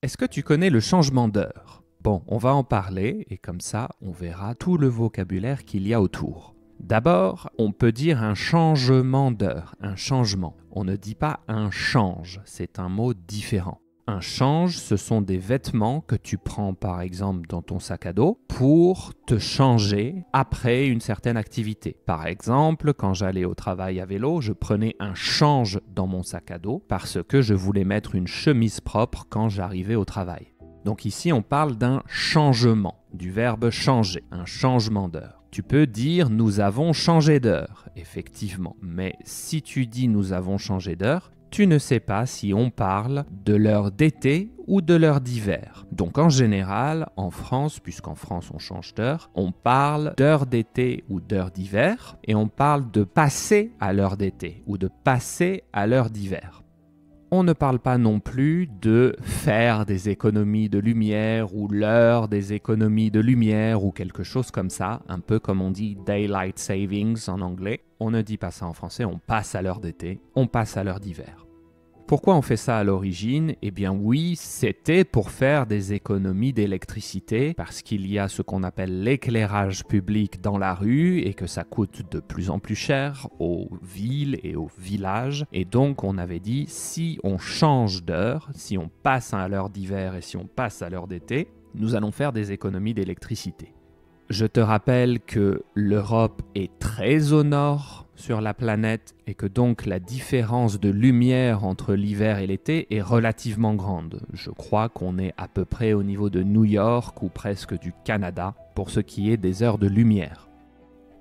Est-ce que tu connais le changement d'heure? Bon, on va en parler et comme ça, on verra tout le vocabulaire qu'il y a autour. D'abord, on peut dire un changement d'heure, un changement. On ne dit pas un change, c'est un mot différent. Un change, ce sont des vêtements que tu prends par exemple dans ton sac à dos pour te changer après une certaine activité. Par exemple, quand j'allais au travail à vélo, je prenais un change dans mon sac à dos parce que je voulais mettre une chemise propre quand j'arrivais au travail. Donc ici, on parle d'un changement, du verbe changer, un changement d'heure. Tu peux dire nous avons changé d'heure, effectivement, mais si tu dis nous avons changé d'heure, tu ne sais pas si on parle de l'heure d'été ou de l'heure d'hiver. Donc en général, en France, puisqu'en France on change d'heure, on parle d'heure d'été ou d'heure d'hiver et on parle de passer à l'heure d'été ou de passer à l'heure d'hiver. On ne parle pas non plus de faire des économies de lumière ou l'heure des économies de lumière ou quelque chose comme ça, un peu comme on dit daylight savings en anglais. On ne dit pas ça en français, on passe à l'heure d'été, on passe à l'heure d'hiver. Pourquoi on fait ça à l'origine? Eh bien oui, c'était pour faire des économies d'électricité parce qu'il y a ce qu'on appelle l'éclairage public dans la rue et que ça coûte de plus en plus cher aux villes et aux villages. Et donc on avait dit si on change d'heure, si on passe à l'heure d'hiver et si on passe à l'heure d'été, nous allons faire des économies d'électricité. Je te rappelle que l'Europe est très au nord sur la planète et que donc la différence de lumière entre l'hiver et l'été est relativement grande. Je crois qu'on est à peu près au niveau de New York ou presque du Canada pour ce qui est des heures de lumière.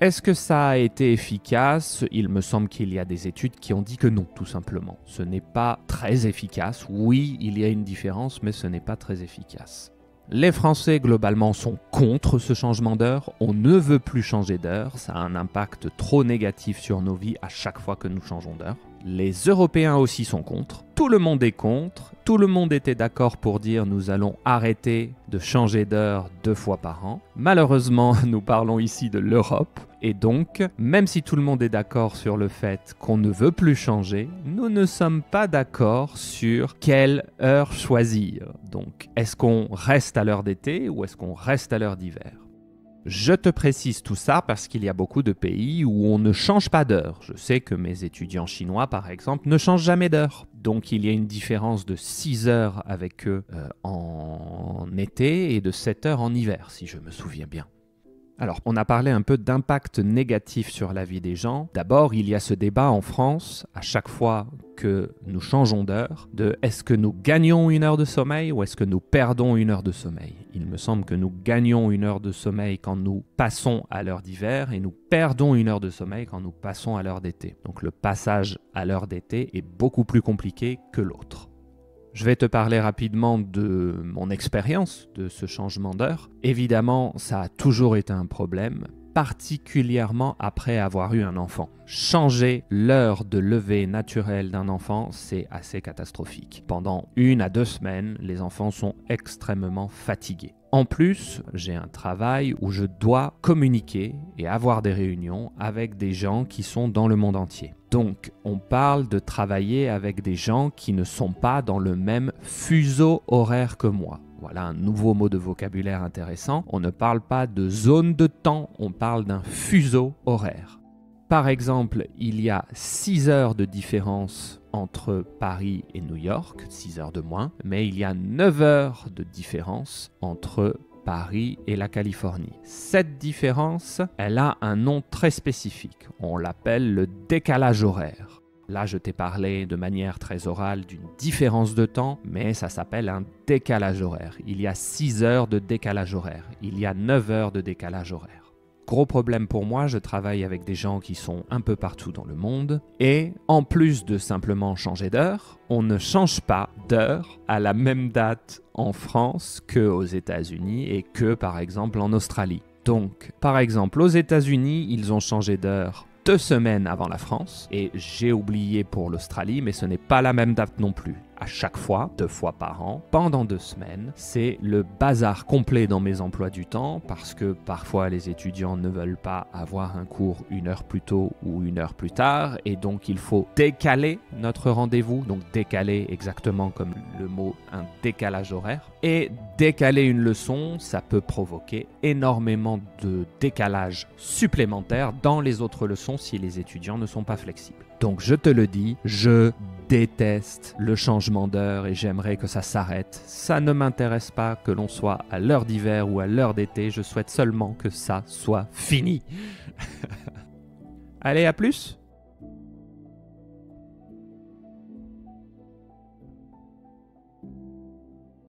Est-ce que ça a été efficace? Il me semble qu'il y a des études qui ont dit que non, tout simplement. Ce n'est pas très efficace. Oui, il y a une différence, mais ce n'est pas très efficace. Les Français, globalement, sont contre ce changement d'heure. On ne veut plus changer d'heure. Ça a un impact trop négatif sur nos vies à chaque fois que nous changeons d'heure. Les Européens aussi sont contre. Tout le monde est contre. Tout le monde était d'accord pour dire nous allons arrêter de changer d'heure 2 fois par an. Malheureusement, nous parlons ici de l'Europe. Et donc, même si tout le monde est d'accord sur le fait qu'on ne veut plus changer, nous ne sommes pas d'accord sur quelle heure choisir. Donc, est-ce qu'on reste à l'heure d'été ou est-ce qu'on reste à l'heure d'hiver? Je te précise tout ça parce qu'il y a beaucoup de pays où on ne change pas d'heure. Je sais que mes étudiants chinois, par exemple, ne changent jamais d'heure. Donc il y a une différence de 6 heures avec eux en été et de 7 heures en hiver, si je me souviens bien. Alors, on a parlé un peu d'impact négatif sur la vie des gens. D'abord, il y a ce débat en France, à chaque fois que nous changeons d'heure, de est-ce que nous gagnons une heure de sommeil ou est-ce que nous perdons une heure de sommeil? Il me semble que nous gagnons une heure de sommeil quand nous passons à l'heure d'hiver et nous perdons une heure de sommeil quand nous passons à l'heure d'été. Donc le passage à l'heure d'été est beaucoup plus compliqué que l'autre. Je vais te parler rapidement de mon expérience de ce changement d'heure. Évidemment, ça a toujours été un problème, particulièrement après avoir eu un enfant. Changer l'heure de lever naturelle d'un enfant, c'est assez catastrophique. Pendant 1 à 2 semaines, les enfants sont extrêmement fatigués. En plus, j'ai un travail où je dois communiquer et avoir des réunions avec des gens qui sont dans le monde entier. Donc, on parle de travailler avec des gens qui ne sont pas dans le même fuseau horaire que moi. Voilà un nouveau mot de vocabulaire intéressant. On ne parle pas de zone de temps, on parle d'un fuseau horaire. Par exemple, il y a 6 heures de différence entre Paris et New York, 6 heures de moins, mais il y a 9 heures de différence entre Paris et la Californie. Cette différence, elle a un nom très spécifique. On l'appelle le décalage horaire. Là, je t'ai parlé de manière très orale d'une différence de temps, mais ça s'appelle un décalage horaire. Il y a 6 heures de décalage horaire. Il y a 9 heures de décalage horaire. Gros problème pour moi, je travaille avec des gens qui sont un peu partout dans le monde et en plus de simplement changer d'heure, on ne change pas d'heure à la même date en France qu'aux États-Unis et que par exemple en Australie. Donc, par exemple, aux États-Unis, ils ont changé d'heure 2 semaines avant la France et j'ai oublié pour l'Australie, mais ce n'est pas la même date non plus. à chaque fois, 2 fois par an, pendant 2 semaines. C'est le bazar complet dans mes emplois du temps parce que parfois les étudiants ne veulent pas avoir un cours 1 heure plus tôt ou 1 heure plus tard et donc il faut décaler notre rendez-vous, donc décaler exactement comme le mot un décalage horaire. Et décaler une leçon, ça peut provoquer énormément de décalage supplémentaire dans les autres leçons si les étudiants ne sont pas flexibles. Donc je te le dis, je déteste le changement d'heure et j'aimerais que ça s'arrête. Ça ne m'intéresse pas que l'on soit à l'heure d'hiver ou à l'heure d'été, je souhaite seulement que ça soit fini. Allez, à plus!